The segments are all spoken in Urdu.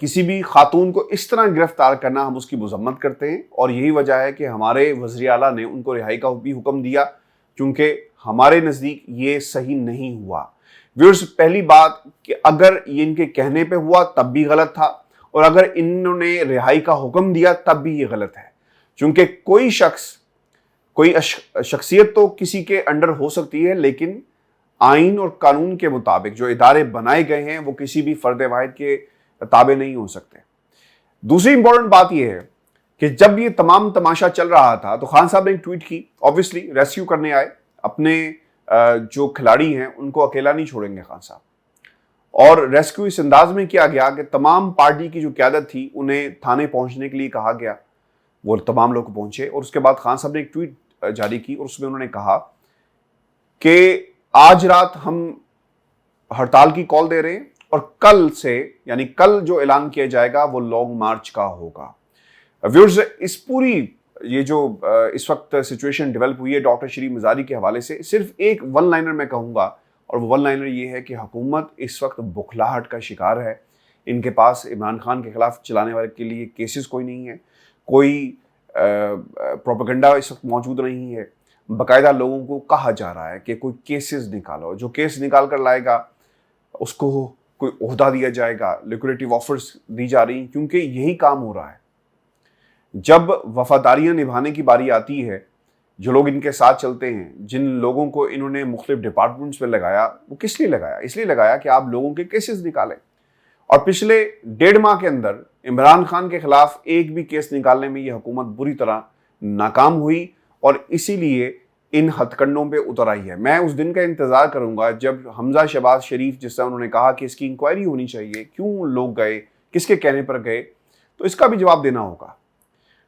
کسی بھی خاتون کو اس طرح گرفتار کرنا ہم اس کی مذمت کرتے ہیں، اور یہی وجہ ہے کہ ہمارے وزیر اعلیٰ نے ان کو رہائی کا بھی حکم دیا، کیونکہ ہمارے نزدیک یہ صحیح نہیں ہوا۔ ویورز، پہلی بات کہ اگر یہ ان کے کہنے پہ ہوا تب بھی غلط تھا، اور اگر انہوں نے رہائی کا حکم دیا تب بھی یہ غلط ہے، چونکہ کوئی شخصیت تو کسی کے انڈر ہو سکتی ہے، لیکن آئین اور قانون کے مطابق جو ادارے بنائے گئے ہیں وہ کسی بھی فرد واحد کے تابع نہیں ہو سکتے۔ دوسری امپورٹنٹ بات یہ ہے کہ جب یہ تمام تماشا چل رہا تھا تو خان صاحب نے ایک ٹویٹ کی، obviously ریسکیو کرنے آئے اپنے جو کھلاڑی ہیں ان کو اکیلا نہیں چھوڑیں گے خان صاحب، اور ریسکیو اس انداز میں کیا گیا کہ تمام پارٹی کی جو قیادت تھی انہیں تھانے پہنچنے کے لیے کہا گیا، وہ تمام لوگ پہنچے، اور اس کے بعد خان صاحب نے ایک ٹویٹ جاری کی اور اس میں انہوں نے کہا کہ آج رات ہم ہڑتال کی کال دے رہے ہیں، اور کل سے یعنی کل جو اعلان کیا جائے گا وہ لانگ مارچ کا ہوگا۔ ویورز، اس پوری یہ جو اس وقت سچویشن ڈیولپ ہوئی ہے ڈاکٹر شریف مزاری کے حوالے سے، صرف ایک ون لائنر میں کہوں گا، اور وہ ون لائنر یہ ہے کہ حکومت اس وقت بخلاہٹ کا شکار ہے۔ ان کے پاس عمران خان کے خلاف چلانے والے کے لیے کیسز کوئی نہیں ہے، کوئی پروپیگنڈا اس وقت موجود نہیں ہے، باقاعدہ لوگوں کو کہا جا رہا ہے کہ کوئی کیسز نکالو، جو کیس نکال کر لائے گا اس کو کوئی عہدہ دیا جائے گا، لیکوریٹو آفرز دی جا رہی ہیں، کیونکہ یہی کام ہو رہا ہے۔ جب وفاداریاں نبھانے کی باری آتی ہے، جو لوگ ان کے ساتھ چلتے ہیں، جن لوگوں کو انہوں نے مختلف ڈپارٹمنٹس میں لگایا، وہ کس لیے لگایا؟ اس لیے لگایا کہ آپ لوگوں کے کیسز نکالیں، اور پچھلے 1.5 ماہ کے اندر عمران خان کے خلاف ایک بھی کیس نکالنے میں یہ حکومت بری طرح ناکام ہوئی، اور اسی لیے ان ہتھ کنڈوں پہ اتر آئی ہے۔ میں اس دن کا انتظار کروں گا جب حمزہ شہباز شریف، جس طرح انہوں نے کہا کہ اس کی انکوائری ہونی چاہیے، کیوں لوگ گئے، کس کے کہنے پر گئے، تو اس کا بھی جواب دینا ہوگا،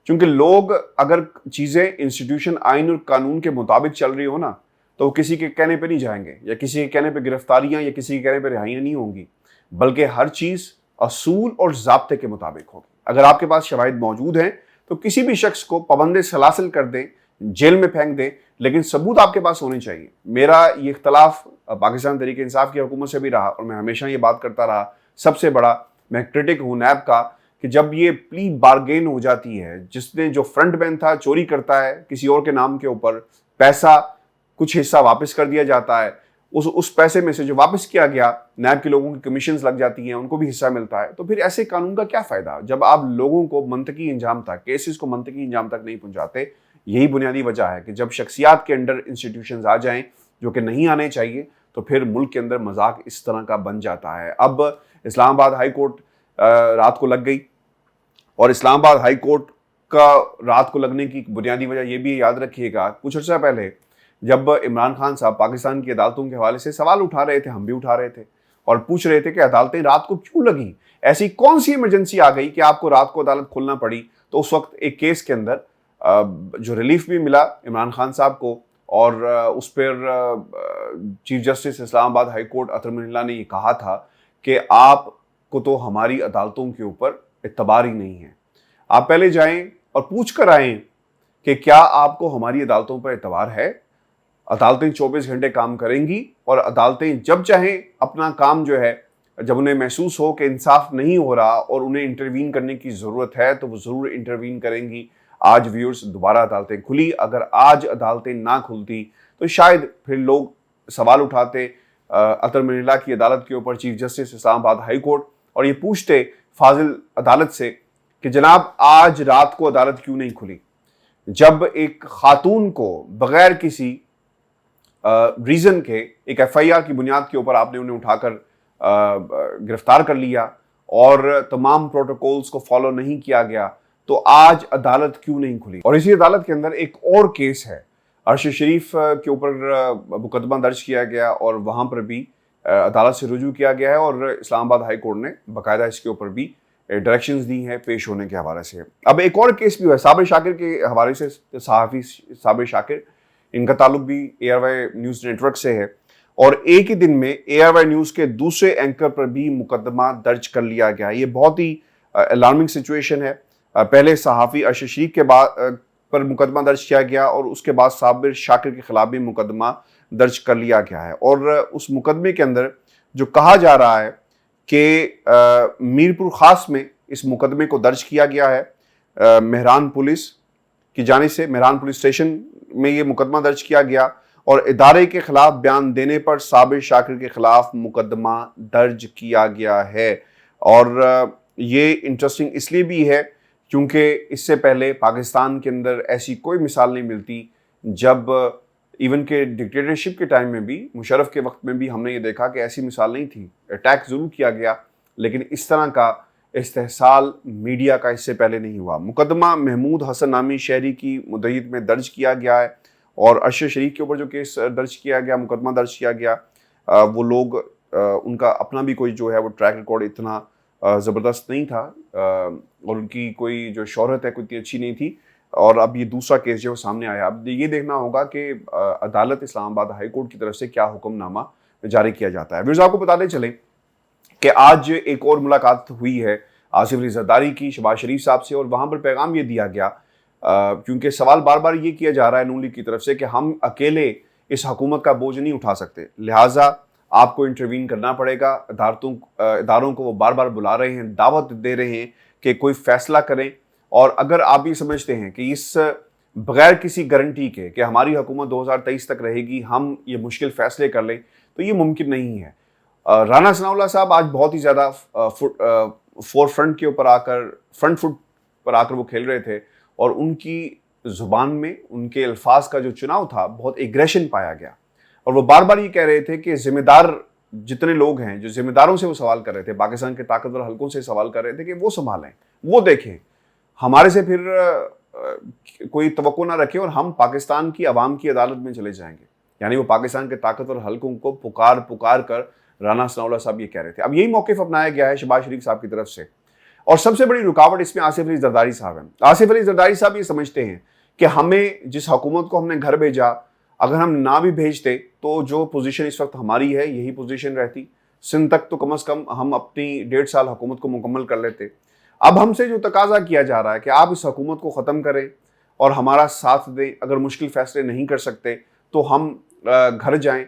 چونکہ لوگ اگر چیزیں انسٹیٹیوشن، آئین اور قانون کے مطابق چل رہی ہو نا، تو وہ کسی کے کہنے پہ نہیں جائیں گے، یا کسی کے کہنے پہ گرفتاریاں یا کسی کے کہنے پہ رہائیاں نہیں ہوں گی، بلکہ ہر چیز اصول اور ضابطے کے مطابق ہوگی۔ اگر آپ کے پاس شواہد موجود ہیں تو کسی بھی شخص کو پابند سلاسل کر دیں، جیل میں پھینک دیں، لیکن ثبوت آپ کے پاس ہونے چاہیے۔ میرا یہ اختلاف پاکستان تحریک انصاف کی حکومت سے بھی رہا، اور میں ہمیشہ یہ بات کرتا رہا، سب سے بڑا میں کرٹک ہوں نیب کا، کہ جب یہ پلی بارگین ہو جاتی ہے، جس نے جو فرنٹ مین تھا چوری کرتا ہے کسی اور کے نام کے اوپر، پیسہ کچھ حصہ واپس کر دیا جاتا ہے، اس پیسے میں سے جو واپس کیا گیا نیب کے لوگوں کی کمیشنز لگ جاتی ہیں، ان کو بھی حصہ ملتا ہے، تو پھر ایسے قانون کا کیا فائدہ جب آپ لوگوں کو منطقی انجام تک، کیسز کو منطقی انجام تک نہیں پہنچاتے۔ یہی بنیادی وجہ ہے کہ جب شخصیات کے انڈر انسٹیٹیوشنز آ جائیں جو کہ نہیں آنے چاہیے، تو پھر ملک کے اندر مذاق اس طرح کا بن جاتا ہے۔ اب اسلام آباد ہائی کورٹ رات کو لگ گئی، اور اسلام آباد ہائی کورٹ کا رات کو لگنے کی بنیادی وجہ یہ بھی یاد رکھیے گا، کچھ عرصہ پہلے جب عمران خان صاحب پاکستان کی عدالتوں کے حوالے سے سوال اٹھا رہے تھے، ہم بھی اٹھا رہے تھے، اور پوچھ رہے تھے کہ عدالتیں رات کو کیوں لگیں، ایسی کون سی ایمرجنسی آ گئی کہ آپ کو رات کو عدالت کھولنا پڑی۔ تو اس وقت ایک کیس کے اندر جو ریلیف بھی ملا عمران خان صاحب کو، اور اس پر چیف جسٹس اسلام آباد ہائی کورٹ اطہر من اللہ نے یہ کہا تھا کہ آپ کو تو ہماری عدالتوں کے اوپر اعتبار ہی نہیں ہے، آپ پہلے جائیں اور پوچھ کر آئیں کہ کیا آپ کو ہماری عدالتوں پر اعتبار ہے۔ عدالتیں 24 گھنٹے کام کریں گی، اور عدالتیں جب چاہیں اپنا کام جو ہے، جب انہیں محسوس ہو کہ انصاف نہیں ہو رہا اور انہیں انٹروین کرنے کی ضرورت ہے تو وہ ضرور انٹروین کریں گی۔ آج ویورز دوبارہ عدالتیں کھلی، اگر آج عدالتیں نہ کھلتی تو شاید پھر لوگ سوال اٹھاتے اطہر من اللہ کی عدالت کے اوپر، چیف جسٹس اسلام آباد ہائی کورٹ، اور یہ پوچھتے فاضل عدالت سے کہ جناب آج رات کو عدالت کیوں نہیں کھلی، جب ایک خاتون کو بغیر کسی ریزن کے ایک ایف آئی آر کی بنیاد کے اوپر آپ نے انہیں اٹھا کر گرفتار کر لیا اور تمام پروٹوکولز کو فالو نہیں کیا گیا، تو آج عدالت کیوں نہیں کھلی۔ اور اسی عدالت کے اندر ایک اور کیس ہے، ارشد شریف کے اوپر مقدمہ درج کیا گیا، اور وہاں پر بھی عدالت سے رجوع کیا گیا ہے، اور اسلام آباد ہائی کورٹ نے باقاعدہ اس کے اوپر بھی ڈائریکشنز دی ہیں پیش ہونے کے حوالے سے۔ اب ایک اور کیس بھی ہوا ہے صابر شاکر کے حوالے سے، صحافی صابر شاکر، ان کا تعلق بھی A R Y news network سے ہے، اور ایک ہی دن میں اے آر وائی نیوز کے دوسرے اینکر پر بھی مقدمہ درج کر لیا گیا۔ یہ بہت ہی الارمنگ سچویشن ہے۔ پہلے صحافی ارشد شریف کے پر مقدمہ درج کیا گیا، اور اس کے بعد صابر شاکر کے خلاف بھی مقدمہ درج کر لیا گیا ہے، اور اس مقدمے کے اندر جو کہا جا رہا ہے کہ میرپور خاص میں اس مقدمے کو درج کیا گیا ہے مہران پولیس کی جانب سے. مہران پولیس اسٹیشن میں یہ مقدمہ درج کیا گیا اور ادارے کے خلاف بیان دینے پر صابر شاکر کے خلاف مقدمہ درج کیا گیا ہے. اور یہ انٹرسٹنگ اس لیے بھی ہے کیونکہ اس سے پہلے پاکستان کے اندر ایسی کوئی مثال نہیں ملتی جب ایون کہ ڈکٹیٹرشپ کے ٹائم میں بھی، مشرف کے وقت میں بھی ہم نے یہ دیکھا کہ ایسی مثال نہیں تھی. اٹیک ضرور کیا گیا لیکن اس طرح کا استحصال میڈیا کا اس سے پہلے نہیں ہوا. مقدمہ محمود حسن نامی شہری کی مدعیت میں درج کیا گیا ہے اور ارشد شریف کے اوپر جو کیس درج کیا گیا، مقدمہ درج کیا گیا، وہ لوگ ان کا اپنا بھی کوئی جو ہے وہ ٹریک ریکارڈ اتنا زبردست نہیں تھا اور ان کی کوئی جو شہرت ہے کوئی اتنی اچھی نہیں تھی. اور اب یہ دوسرا کیس جو سامنے آیا، اب یہ دیکھنا ہوگا کہ عدالت اسلام آباد ہائی کورٹ کی طرف سے کیا حکم نامہ جاری کیا جاتا ہے. ویورز آپ کو بتاتے چلیں کہ آج ایک اور ملاقات ہوئی ہے آصف علی زرداری کی شہباز شریف صاحب سے، اور وہاں پر پیغام یہ دیا گیا کیونکہ سوال بار بار یہ کیا جا رہا ہے نون لیگ کی طرف سے کہ ہم اکیلے اس حکومت کا بوجھ نہیں اٹھا سکتے، لہٰذا آپ کو انٹروین کرنا پڑے گا. اداروں کو وہ بار بار بلا رہے ہیں، دعوت دے رہے ہیں کہ کوئی فیصلہ کریں. اور اگر آپ یہ سمجھتے ہیں کہ اس بغیر کسی گارنٹی کے کہ ہماری حکومت 2023 تک رہے گی ہم یہ مشکل فیصلے کر لیں تو یہ ممکن نہیں ہے. رانا ثناء اللہ صاحب آج بہت ہی زیادہ فور فرنٹ کے اوپر آ کر، فرنٹ فٹ پر آ کر وہ کھیل رہے تھے اور ان کی زبان میں ان کے الفاظ کا جو چناؤ تھا بہت ایگریشن پایا گیا. اور وہ بار بار یہ کہہ رہے تھے کہ ذمہ دار جتنے لوگ ہیں، جو ذمہ داروں سے وہ سوال کر رہے تھے، پاکستان کے طاقتور حلقوں سے سوال کر رہے تھے کہ وہ سنبھالیں، وہ دیکھیں، ہمارے سے پھر کوئی توقع نہ رکھیں اور ہم پاکستان کی عوام کی عدالت میں چلے جائیں گے. یعنی وہ پاکستان کے طاقتور حلقوں کو پکار کر رانا ثناء اللہ صاحب یہ کہہ رہے تھے. اب یہی موقف اپنایا گیا ہے شہباز شریف صاحب کی طرف سے، اور سب سے بڑی رکاوٹ اس میں آصف علی زرداری صاحب ہیں. آصف علی زرداری صاحب یہ سمجھتے ہیں کہ ہمیں جس حکومت کو ہم نے گھر بھیجا، اگر ہم نہ بھی بھیجتے تو جو پوزیشن اس وقت ہماری ہے یہی پوزیشن رہتی. سندھ تک تو کم از کم ہم اپنی 1.5 سال حکومت کو مکمل کر لیتے. اب ہم سے جو تقاضا کیا جا رہا ہے کہ آپ اس حکومت کو ختم کریں اور ہمارا ساتھ دیں، اگر مشکل فیصلے نہیں کر سکتے تو ہم گھر جائیں،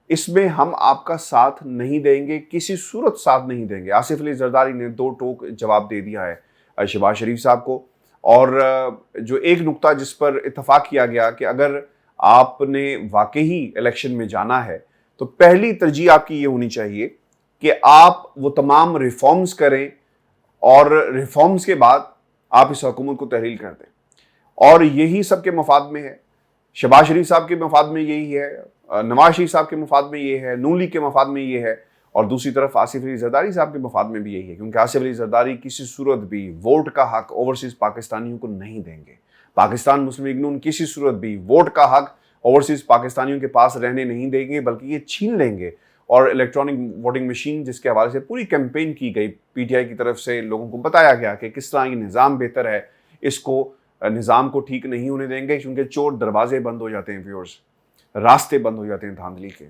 اس میں ہم آپ کا ساتھ نہیں دیں گے، کسی صورت ساتھ نہیں دیں گے. آصف علی زرداری نے 2 ٹوک جواب دے دیا ہے شہباز شریف صاحب کو. اور جو ایک نقطہ جس پر اتفاق کیا گیا کہ اگر آپ نے واقعی الیکشن میں جانا ہے تو پہلی ترجیح آپ کی یہ ہونی چاہیے کہ آپ وہ تمام ریفارمز کریں اور ریفارمز کے بعد آپ اس حکومت کو تحلیل کر دیں. اور یہی سب کے مفاد میں ہے. شہباز شریف صاحب کے مفاد میں یہی ہے، نواز شریف صاحب کے مفاد میں یہ ہے، نون لیگ کے مفاد میں یہ ہے، اور دوسری طرف آصف علی زرداری صاحب کے مفاد میں بھی یہی ہے، کیونکہ آصف علی زرداری کسی صورت بھی ووٹ کا حق اوورسیز پاکستانیوں کو نہیں دیں گے. پاکستان مسلم لیگ نون کسی صورت بھی ووٹ کا حق اوورسیز پاکستانیوں کے پاس رہنے نہیں دیں گے، بلکہ یہ چھین لیں گے. اور الیکٹرانک ووٹنگ مشین جس کے حوالے سے پوری کیمپین کی گئی، پی ٹی آئی کی طرف سے لوگوں کو بتایا گیا کہ کس طرح یہ نظام بہتر ہے، اس کو نظام کو ٹھیک نہیں ہونے دیں گے کیونکہ چور دروازے بند ہو جاتے ہیں، ویورز راستے بند ہو جاتے ہیں دھاندلی کے.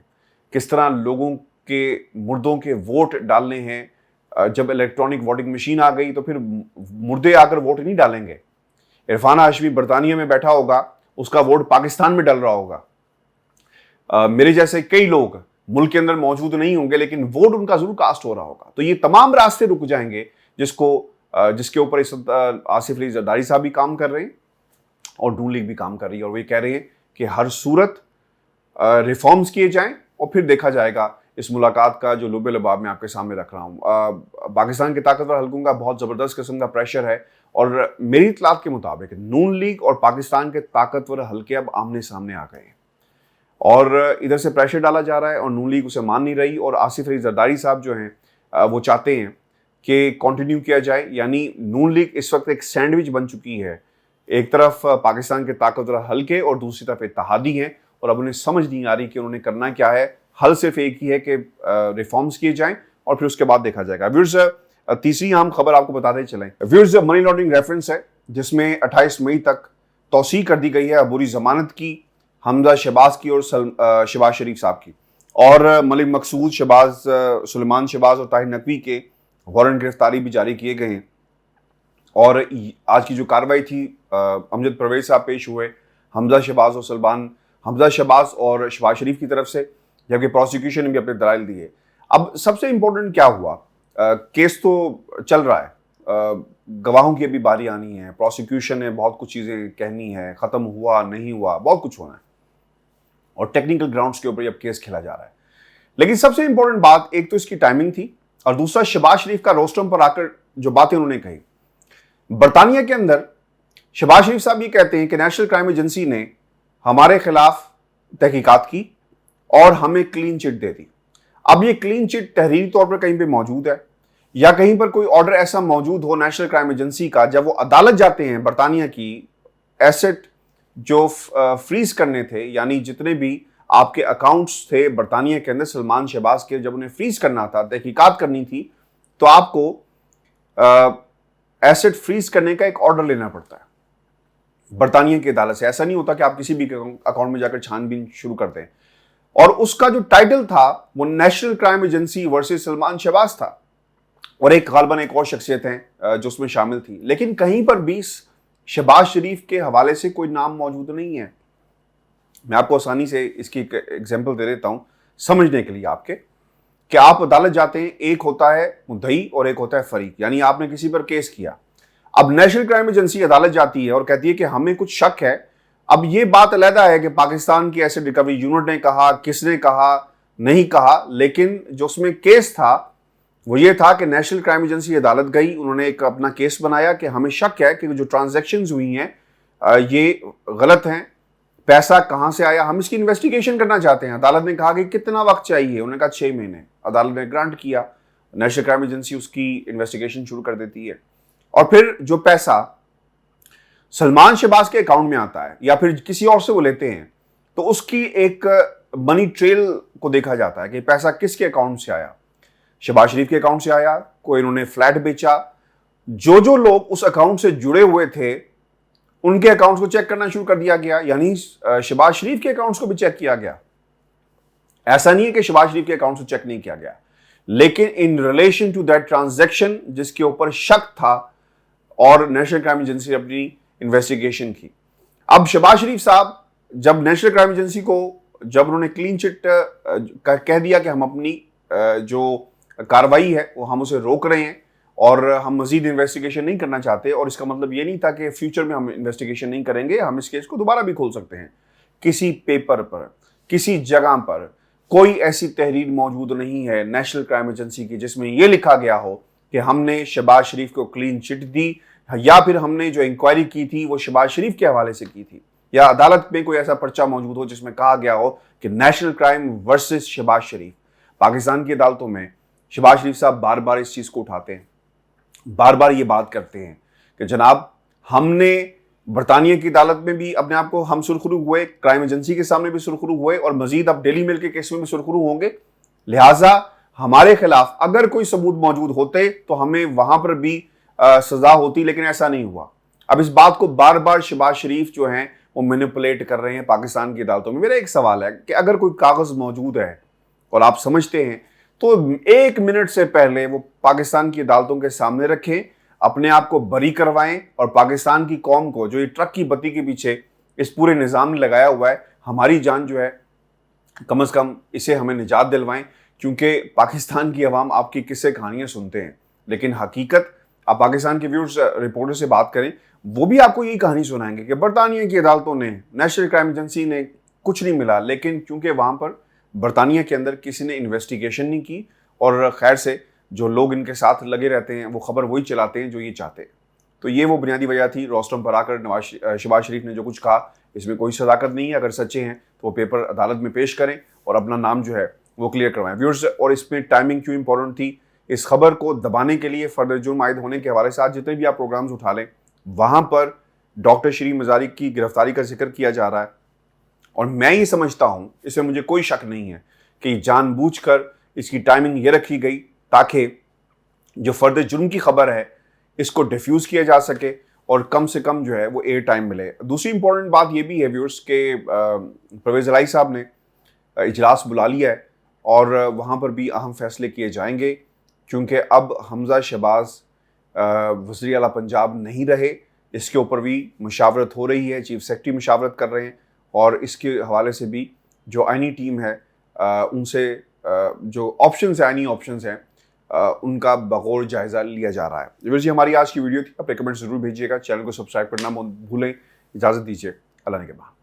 کس طرح لوگوں کے مردوں کے ووٹ ڈالنے ہیں، جب الیکٹرانک ووٹنگ مشین آ گئی تو پھر مردے آ کر ووٹ نہیں ڈالیں گے. عرفان ہاشمی برطانیہ میں بیٹھا ہوگا، اس کا ووٹ پاکستان میں ڈل رہا ہوگا. میرے جیسے کئی لوگ ملک کے اندر موجود نہیں ہوں گے لیکن ووٹ ان کا ضرور کاسٹ ہو رہا ہوگا. تو یہ تمام راستے رک جائیں گے جس کے اوپر اس وقت آصف علی زرداری صاحب بھی کام کر رہے ہیں اور نون لیگ بھی کام کر رہی ہے. اور وہ یہ کہہ رہے ہیں کہ ہر صورت ریفارمز کیے جائیں اور پھر دیکھا جائے گا. اس ملاقات کا جو لب لباب میں آپ کے سامنے رکھ رہا ہوں، پاکستان کے طاقتور حلقوں کا بہت زبردست قسم کا پریشر ہے، اور میری اطلاعات کے مطابق نون لیگ اور پاکستان کے طاقتور حلقے اب آمنے سامنے آ گئے ہیں اور ادھر سے پریشر ڈالا جا رہا ہے اور نون لیگ اسے مان نہیں رہی. اور آصف علی زرداری صاحب جو ہیں وہ چاہتے ہیں کہ کنٹینیو کیا جائے. یعنی نون لیگ اس وقت ایک سینڈوچ بن چکی ہے، ایک طرف پاکستان کے طاقتور حلقے اور دوسری طرف اتحادی ہیں، اور اب انہیں سمجھ نہیں آ رہی کہ انہوں نے کرنا کیا ہے. حل صرف ایک ہی ہے کہ ریفارمز کیے جائیں اور پھر اس کے بعد دیکھا جائے گا. ویورز تیسری اہم خبر آپ کو بتاتے چلیں. ویورز منی لانڈرنگ ریفرنس ہے جس میں 28 مئی تک توسیع کر دی گئی ہے عبوری ضمانت کی حمزہ شہباز کی اور شہباز شریف صاحب کی، اور ملک مقصود شہباز، سلیمان شہباز اور طاہر نقوی کے وارنٹ گرفتاری بھی جاری کیے گئے ہیں. اور آج کی جو کارروائی تھی، امجد پرویز صاحب پیش ہوئے حمزہ شہباز اور شہباز شریف کی طرف سے، جبکہ پروسیکیوشن نے بھی اپنے دلائل دیے. اب سب سے امپورٹنٹ کیا ہوا، کیس تو چل رہا ہے, گواہوں کی ابھی باری آنی ہے, پروسیکیوشن نے بہت کچھ چیزیں کہنی ہے, ختم ہوا نہیں ہوا, بہت کچھ ہونا ہے, اور ٹیکنیکل گراؤنڈز کے اوپر اب کیس کھیلا جا رہا ہے. لیکن سب سے امپورٹنٹ بات ایک تو اس کی ٹائمنگ تھی, اور دوسرا شہباز شریف کا روسٹرم پر آ کر جو باتیں انہوں نے کہی. برطانیہ کے اندر شہباز شریف صاحب یہ کہتے ہیں کہ نیشنل کرائم ایجنسی نے ہمارے خلاف تحقیقات کی اور ہمیں کلین چٹ دے دی. اب یہ کلین چٹ تحریری طور پر کہیں پہ موجود ہے یا کہیں پر کوئی آرڈر ایسا موجود ہو نیشنل کرائم ایجنسی کا, جب وہ عدالت جاتے ہیں برطانیہ کی, ایسٹ جو فریز کرنے تھے, یعنی جتنے بھی آپ کے اکاؤنٹس تھے برطانیہ کے اندر سلمان شہباز کے, جب انہیں فریز کرنا تھا, تحقیقات کرنی تھی, تو آپ کو ایسٹ فریز کرنے کا ایک آرڈر لینا پڑتا ہے برطانیہ کی عدالت سے. ایسا نہیں ہوتا کہ آپ کسی بھی اکاؤنٹ میں جا کر چھان بین شروع کر دیں. اور اس کا جو ٹائٹل تھا وہ National Crime Agency versus Salman Shahbaz تھا, اور ایک غالباً ایک اور شخصیت ہیں جو اس میں شامل تھی, لیکن کہیں پر بھی شہباز شریف کے حوالے سے کوئی نام موجود نہیں ہے. میں آپ کو آسانی سے اس کی ایک ایگزامپل دے دیتا ہوں سمجھنے کے لیے آپ کے, کہ آپ عدالت جاتے ہیں, ایک ہوتا ہے مدعی اور ایک ہوتا ہے فریق, یعنی آپ نے کسی پر کیس کیا. اب نیشنل کرائم ایجنسی عدالت جاتی ہے اور کہتی ہے کہ ہمیں کچھ شک ہے. اب یہ بات علیحدہ ہے کہ پاکستان کی ایسڈ ریکوری یونٹ نے کہا, کس نے کہا, نہیں کہا, لیکن جو اس میں کیس تھا وہ یہ تھا کہ نیشنل کرائم ایجنسی عدالت گئی, انہوں نے ایک اپنا کیس بنایا کہ ہمیں شک ہے کہ جو ٹرانزیکشنز ہوئی ہیں یہ غلط ہیں, پیسہ کہاں سے آیا, ہم اس کی انویسٹیگیشن کرنا چاہتے ہیں. عدالت نے کہا کہ کتنا وقت چاہیے, انہوں نے کہا 6 مہینے. عدالت نے گرانٹ کیا, نیشنل کرائم ایجنسی اس کی انویسٹیگیشن شروع کر دیتی ہے, اور پھر جو پیسہ سلمان شہباز کے اکاؤنٹ میں آتا ہے یا پھر کسی اور سے وہ لیتے ہیں, تو اس کی ایک منی ٹریل کو دیکھا جاتا ہے کہ پیسہ کس کے اکاؤنٹ سے آیا. شہباز شریف کے اکاؤنٹ سے آیا, کوئی انہوں نے فلیٹ بیچا, جو لوگ اس اکاؤنٹ سے جڑے ہوئے تھے ان کے اکاؤنٹس کو چیک کرنا شروع کر دیا گیا, یعنی شہباز شریف کے اکاؤنٹس کو بھی چیک کیا گیا. ایسا نہیں ہے کہ شہباز شریف کے اکاؤنٹس کو چیک نہیں کیا گیا, لیکن in relation to that transaction جس کے اوپر شک تھا, اور نیشنل کرائم ایجنسی نے اپنی انویسٹیگیشن کی. اب شہباز شریف صاحب جب نیشنل کرائم ایجنسی کو جب انہوں نے کلین چٹ کہہ دیا کہ ہم اپنی جو کاروائی ہے وہ ہم اسے روک رہے ہیں اور ہم مزید انویسٹیگیشن نہیں کرنا چاہتے, اور اس کا مطلب یہ نہیں تھا کہ فیوچر میں ہم انویسٹیگیشن نہیں کریں گے, ہم اس کیس کو دوبارہ بھی کھول سکتے ہیں. کسی پیپر پر, کسی جگہ پر کوئی ایسی تحریر موجود نہیں ہے نیشنل کرائم ایجنسی کی جس میں یہ لکھا گیا ہو کہ ہم نے شہباز شریف کو کلین چٹ دی, یا پھر ہم نے جو انکوائری کی تھی وہ شہباز شریف کے حوالے سے کی تھی, یا عدالت میں کوئی ایسا پرچہ موجود ہو جس میں کہا گیا ہو کہ نیشنل کرائم ورسز شہباز شریف. پاکستان کی عدالتوں میں شہباز شریف صاحب بار بار اس چیز کو اٹھاتے ہیں, بار بار یہ بات کرتے ہیں کہ جناب ہم نے برطانیہ کی عدالت میں بھی اپنے آپ کو ہم سرخرو ہوئے, کرائم ایجنسی کے سامنے بھی سرخرو ہوئے, اور مزید اب ڈیلی میل کے کیس میں بھی سرخرو ہوں گے. لہٰذا ہمارے خلاف اگر کوئی ثبوت موجود ہوتے تو ہمیں وہاں پر بھی سزا ہوتی, لیکن ایسا نہیں ہوا. اب اس بات کو بار بار شہباز شریف جو ہیں وہ مینیپولیٹ کر رہے ہیں پاکستان کی عدالتوں میں. میرا ایک سوال ہے کہ اگر کوئی کاغذ موجود ہے اور آپ سمجھتے ہیں تو 1 منٹ سے پہلے وہ پاکستان کی عدالتوں کے سامنے رکھیں, اپنے آپ کو بری کروائیں, اور پاکستان کی قوم کو جو یہ ٹرک کی بتی کے پیچھے اس پورے نظام نے لگایا ہوا ہے, ہماری جان جو ہے کم از کم اسے ہمیں نجات دلوائیں. کیونکہ پاکستان کی عوام آپ کی قصے کہانیاں سنتے ہیں, لیکن حقیقت آپ پاکستان کے ویورز رپورٹر سے بات کریں, وہ بھی آپ کو یہی کہانی سنائیں گے کہ برطانیہ کی عدالتوں نے, نیشنل کرائم ایجنسی نے کچھ نہیں ملا, لیکن چونکہ وہاں پر برطانیہ کے اندر کسی نے انویسٹیگیشن نہیں کی, اور خیر سے جو لوگ ان کے ساتھ لگے رہتے ہیں وہ خبر وہی چلاتے ہیں جو یہ چاہتے ہیں. تو یہ وہ بنیادی وجہ تھی. روسٹرم پر آ کر شہباز شریف نے جو کچھ کہا اس میں کوئی صداقت نہیں ہے, اگر سچے ہیں تو وہ پیپر عدالت میں پیش کریں اور اپنا نام جو ہے وہ کلیئر کروائیں. ویورز, اور اس میں ٹائمنگ کیوں امپورٹنٹ تھی, اس خبر کو دبانے کے لیے فردر جرم عائد ہونے کے حوالے سے آج جتنے بھی آپ پروگرامز اٹھا لیں وہاں پر ڈاکٹر شیریں مزاری کی گرفتاری کا ذکر کیا جا رہا ہے, اور میں یہ سمجھتا ہوں, اس میں مجھے کوئی شک نہیں ہے کہ جان بوجھ کر اس کی ٹائمنگ یہ رکھی گئی تاکہ جو فرد جرم کی خبر ہے اس کو ڈیفیوز کیا جا سکے اور کم سے کم جو ہے وہ ایئر ٹائم ملے. دوسری امپورٹنٹ بات یہ بھی ہے ویورز کہ پرویز الہی صاحب نے اجلاس بلا لیا ہے اور وہاں پر بھی اہم فیصلے کیے جائیں گے, کیونکہ اب حمزہ شہباز وزیر اعلیٰ پنجاب نہیں رہے. اس کے اوپر بھی مشاورت ہو رہی ہے, چیف سیکرٹری مشاورت کر رہے ہیں, اور اس کے حوالے سے بھی جو آئینی ٹیم ہے ان سے جو آپشنز ہیں, آئینی آپشنز ہیں ان کا بغور جائزہ لیا جا رہا ہے. جی ہماری آج کی ویڈیو تھی. اپنے کمنٹ ضرور بھیجیے گا. چینل کو سبسکرائب کرنا مت بھولیں. اجازت دیجیے. اللہ نے کے بعد.